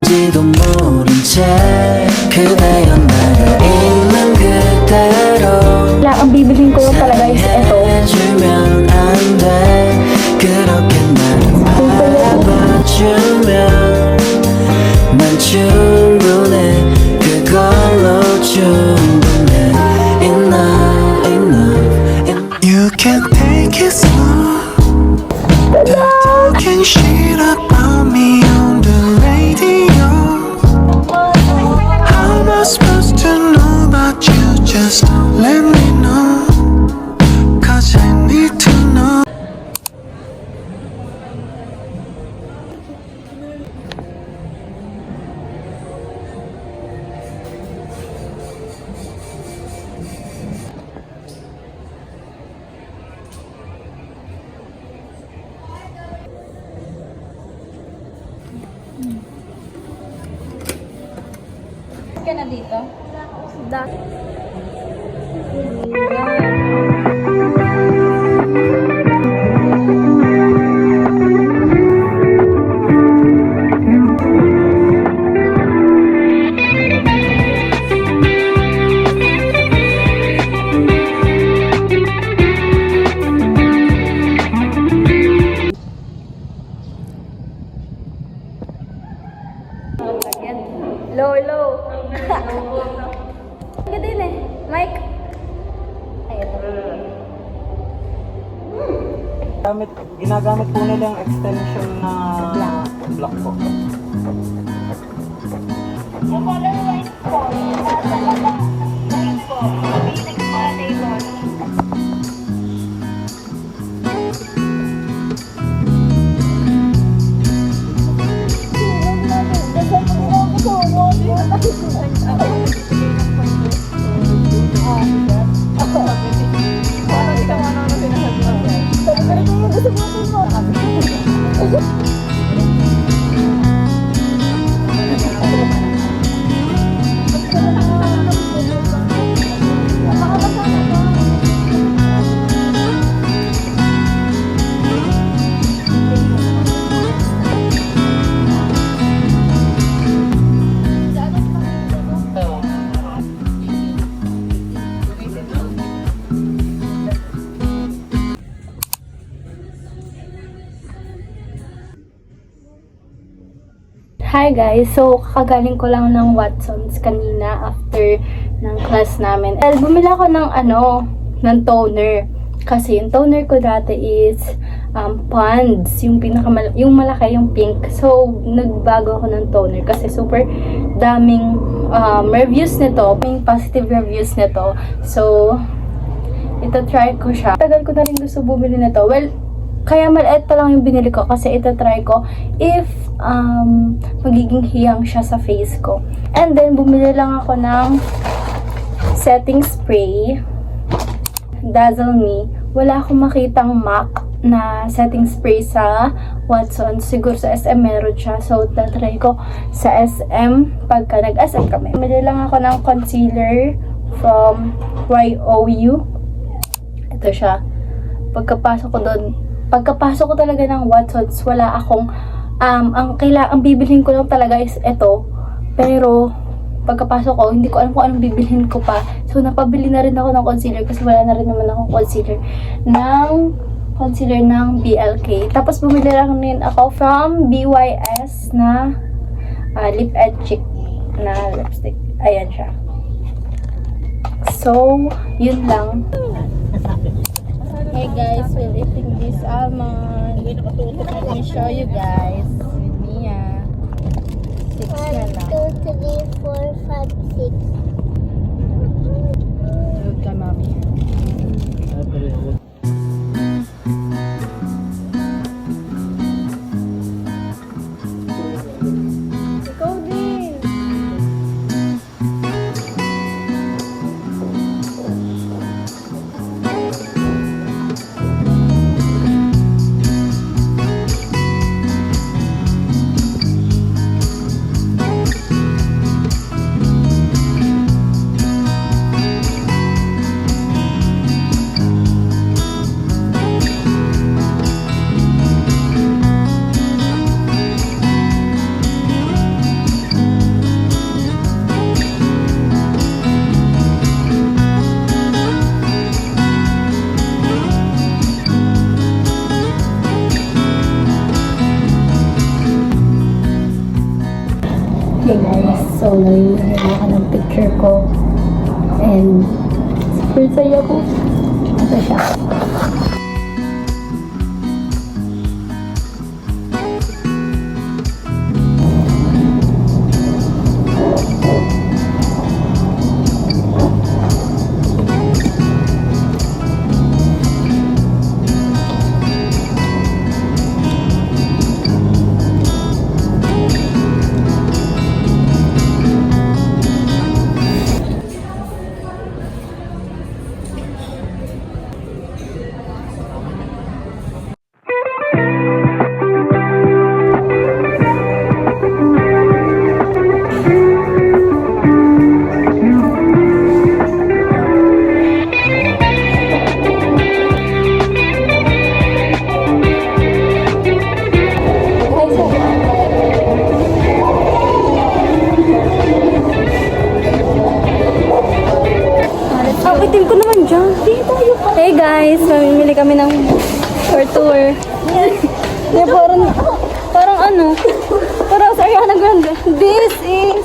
지도 모른 채 그대여 나를 있는 그대로 Wala, ang bibilhin ko talaga is ito. 해주면 안 돼 그렇게 나를 바라봐주면 난 충분해 그걸로 충분해 Enough, enough, enough. You can take it slow Talking shit about me on the radio How am I supposed to know about you? Just let me know Cause I need to know Ka na dito? Low, low. Ang din eh. Mike. Ay, ito. Ginagamit po nila yung extension na block po. Yung color white po, nasa baba. White po, Phoenix table. Hi guys! So, kakagaling ko lang ng Watsons kanina after ng class namin. Well, bumili ako ng toner. Kasi yung toner ko dati is Ponds. Yung yung malaki, yung pink. So, nagbago ako ng toner kasi super daming reviews nito. May positive reviews nito. So, ito try ko siya. Tagal ko na rin gusto bumili nito. Well, kaya maliit pa lang yung binili ko kasi ito try ko if magiging hiyang siya sa face ko. And then, bumili lang ako ng setting spray. Dazzle Me. Wala akong makitang MAC na setting spray sa Watsons. Siguro sa SM meron siya. So, tatry ko sa SM pagka nag-SM kami. Bumili lang ako ng concealer from YOU. Ito siya. Pagkapasok ko talaga ng Watsons, wala akong ang bibilhin ko lang talaga is ito. Pero pagkapasok ko, hindi ko alam kung anong bibilhin ko pa. So napabili na rin ako ng concealer kasi wala na rin naman akong concealer ng BLK. Tapos bumili lang din ako from BYS na lip and cheek na lipstick. Ayan siya. So, yun lang. Hey guys, we're eating this almond. Let me show you guys. With Mia. 6 na lang. 1, 2, 3, 4, 5, 6. Look ka, mami. Ikaw din. So, nalilihan ako ng picture ko. And, super saya ko. Ito siya. Itim ko naman dyan. Hey guys, mamimili kami ng for tour. Parang ano, parang sa Ariana Grande. This is...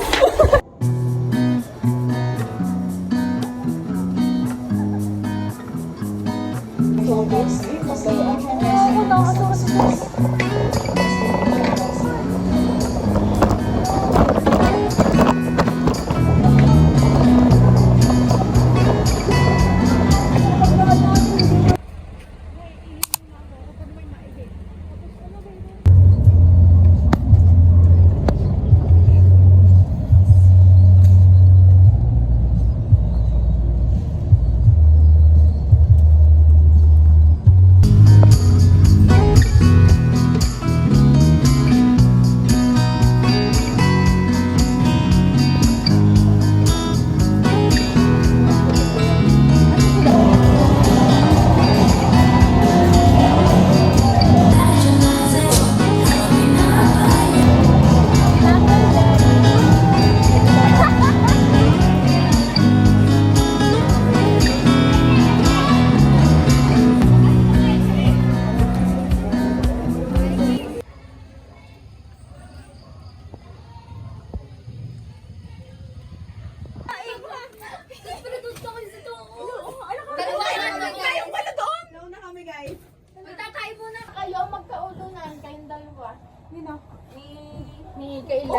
Ni Kayla.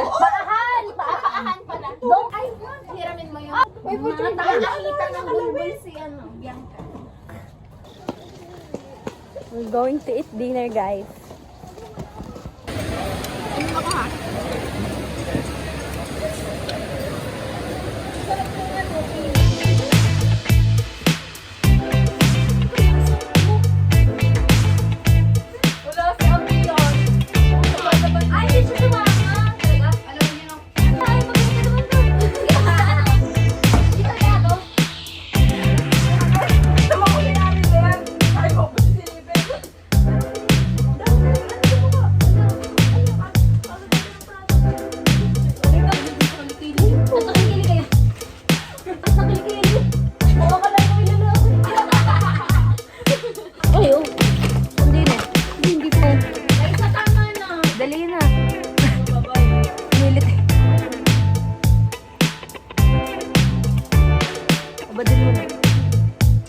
Paahan pala. Don't, ay, hiramin mo yun. May picture na. Nakakita ng bulbul si Bianca. We're going to eat dinner, guys.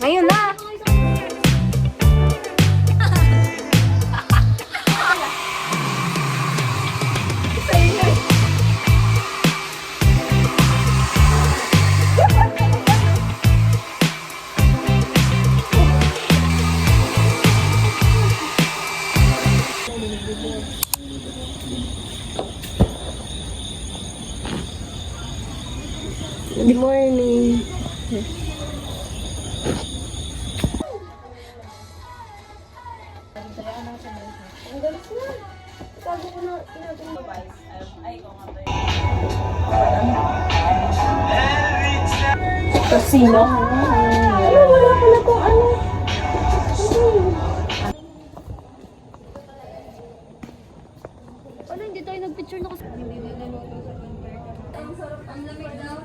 Ngayon na! Good morning. Casino. Ano, wala pala kung ano. Wala, hindi tayo nagpicture na kasi. Ang sarap, ang lamig daw.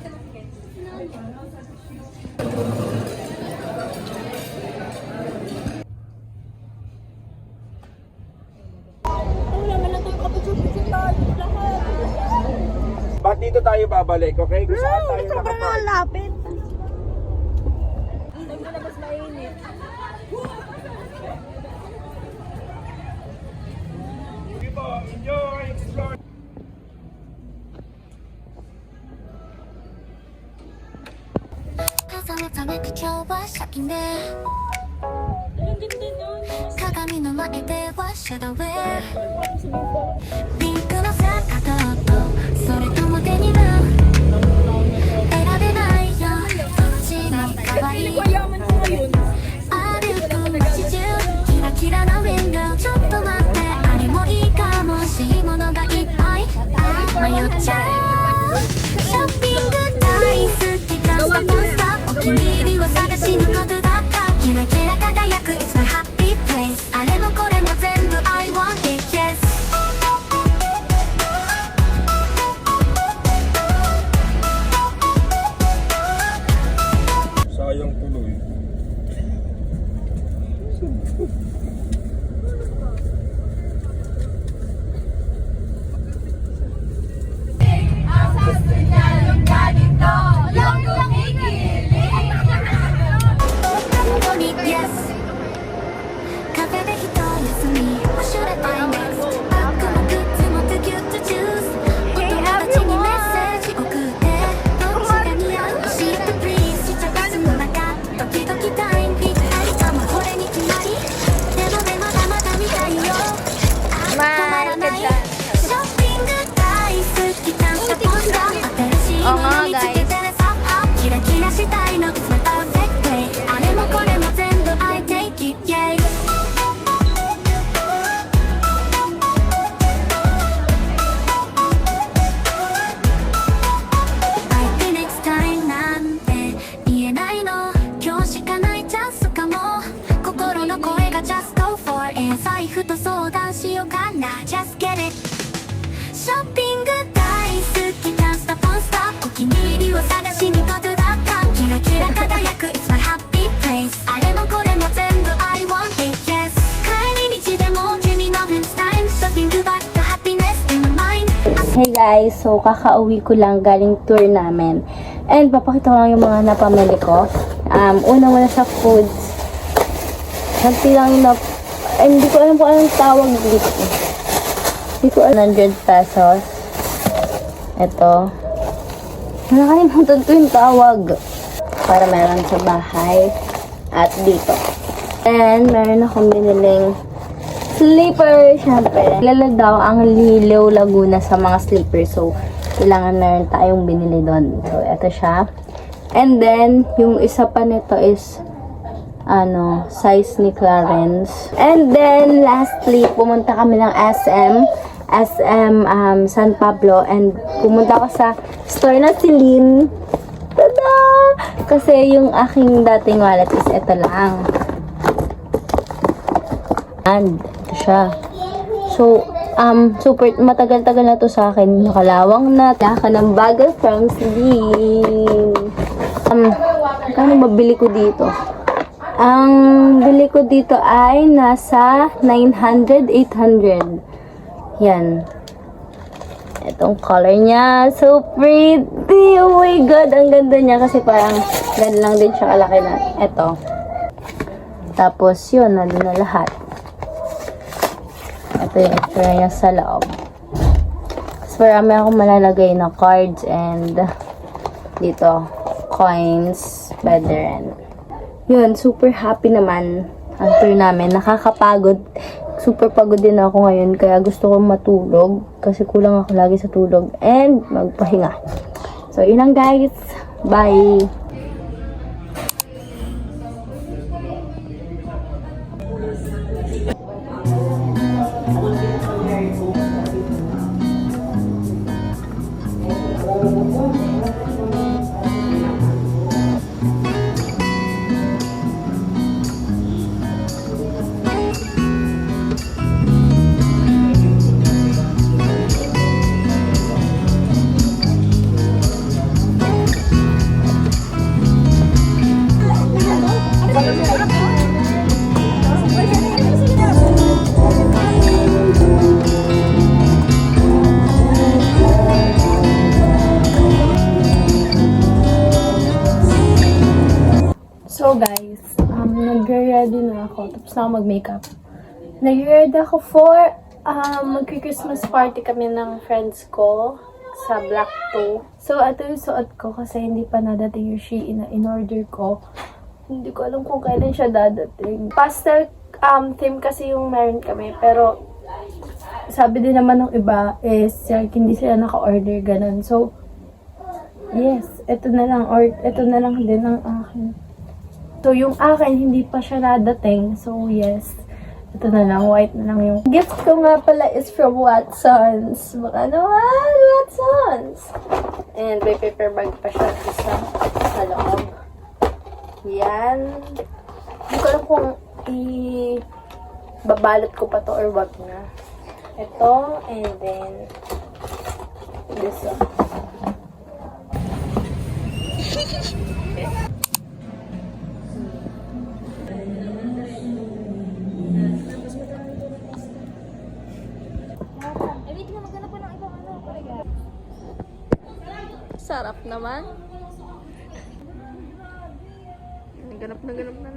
Bakit dito tayo babalik, okay? Kung saan tayo nakapark. Lapit. Enjoy! Explore!鏡の前ではシャドウェアピンクのセカットとそれともデニム選べないよどっちも可愛い歩く街中キラキラなウィンドウちょっと待ってあれもいいかもしいものがいっぱい迷っちゃうショッピング大好きカスタポンスターお気に入りを探しにことだったキラキラ輝く It's my happy place あれもこれも全部 I want it yes Sayang tuloy. Yes カフェで一休み What should I buy next バッグもグッズもギュッとジュースお友達にメッセージ送ってどっちが似合う教えて Please しちゃバスの中ドキドキタイムぴったりかもこれに決まりでもまだまだ見たいよ止まらないショッピング大好き感謝ポスター新しいもの見つけてねさキラキラしたいの It's my perfect way あれもこれも全部 I take it yeah I think next time なんて言えないの今日しかないチャンスかも心の声が Just go for it 財布と相談しようかな Just get it ショッピング大好きカスタポンスターお気に入りを探しにことだったキラキラ輝く It's my happy place あれもこれも全部 I want it yes 帰り道でも君の next time ショッピングバッグ happiness in my mind Hey guys, so kakauwi ko lang galing tour namin. And papakita ko lang yung mga napamili ko. Una muna sa foods. Nanti lang na, hindi ko alam kung anong tawag dito. Hindi ko alam, 100 pesos. Ito. Nakalimutan ko yung tawag. Para meron sa bahay. At dito. And meron akong biniling slipper, syempre. Lala daw ang Lilew Laguna sa mga slipper. So, kailangan meron tayong binili doon. So, ito siya. And then, yung isa pa nito is size ni Clarence. And then, lastly, pumunta kami ng SM San Pablo. And pumunta ako sa store na si Lynn. Tada! Kasi yung aking dating wallet is ito lang. And, ito siya. So, super matagal-tagal na to sa akin. Nakalawang na. Taka ng bagal from Celine. Kano mabili ko dito? Ang bili ko dito ay nasa 900, 800. Yan. Itong color niya. So pretty. Oh my God. Ang ganda niya kasi parang ganun lang din siya kalaki na. Ito. Tapos yun. Nandun na lahat. Ito yung extra niya sa loob. Tapos marami akong malalagay na cards and dito, coins, pwede rin. Yun, super happy naman ang tour namin. Nakakapagod. Super pagod din ako ngayon kaya gusto kong matulog kasi kulang ako lagi sa tulog and magpahinga. So, yun lang guys. Bye! tapos na ako mag-makeup. Nag-ready ako for magki-Christmas party kami ng friends ko sa Black 2. So, ito yung suot ko kasi hindi pa nadating yung Shein na in-order ko. Hindi ko alam kung kailan siya dadating. Pastel theme kasi yung meron kami. Pero, sabi din naman ng iba is hindi sila naka-order ganun. So, yes, ito na lang din ang akin. So, yung akin, hindi pa siya nadating. So, yes. Ito na lang, white na lang yung gift ko nga pala is from Watsons. Baka naman, Watsons! And may paper bag pa siya isa sa loob. Yan. Hindi ko alam kung babalot ko pa to or wag na. Ito, and then this one. Sarap naman. Ganap na naman.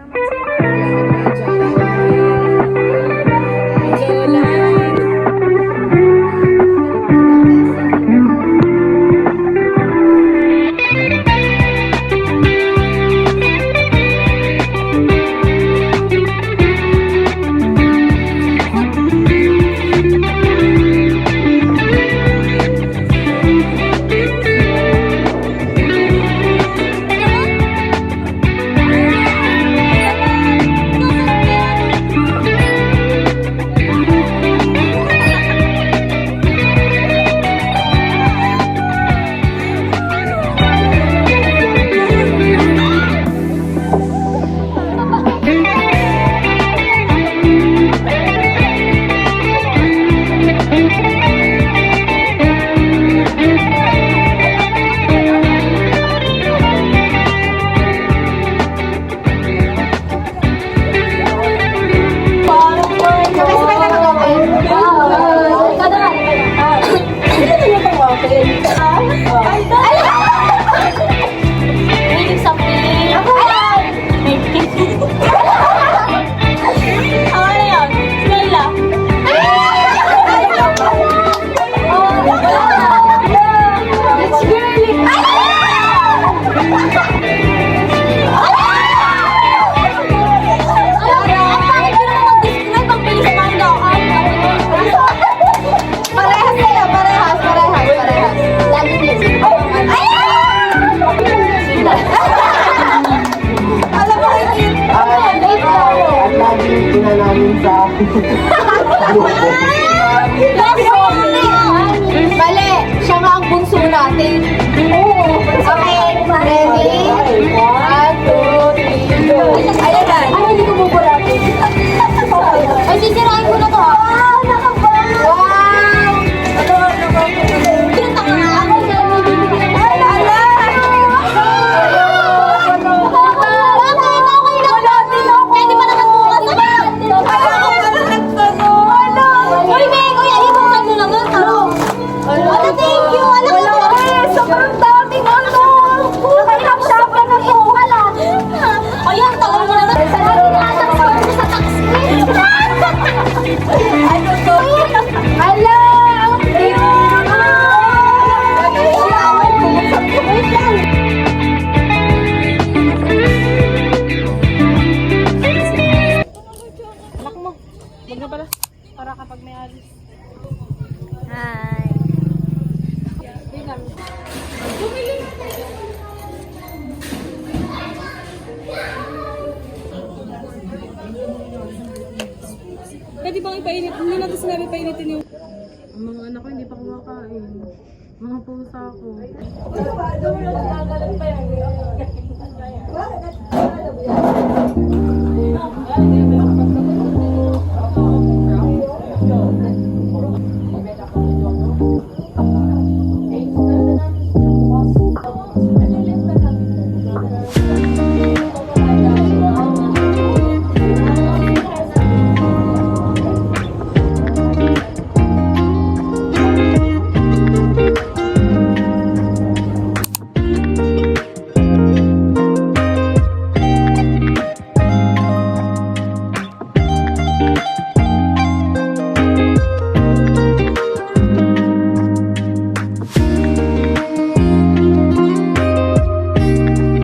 Mali! Siya nga ang bunso natin. Okay, ready? 1, 2, 3, go! Ayan na! Ay, hindi ko buburatin. Ay, sisirain ko na to. Wow! Nakabang! Wow! Ano ba? Kita ka nga ako na bibigyan ng ala! Pwede ba naman bukas? Uy, Meg! Uy, ayun mo naman, taro! Ano, thank you! Ano ka? Sobrang daming ano! Nakahap-shapan na po! Wala! Ayan, tagal mo naman! Lagi na atang sa taxi! Ano to? Ala! Wait lang! Anak mo. Wag na pala. Para kapag may alis. Hi! Pwede bang ipainit? Hindi natin sinabi painitin yung... Ang mga anak ko hindi pa kumakain. Mga pusa ko.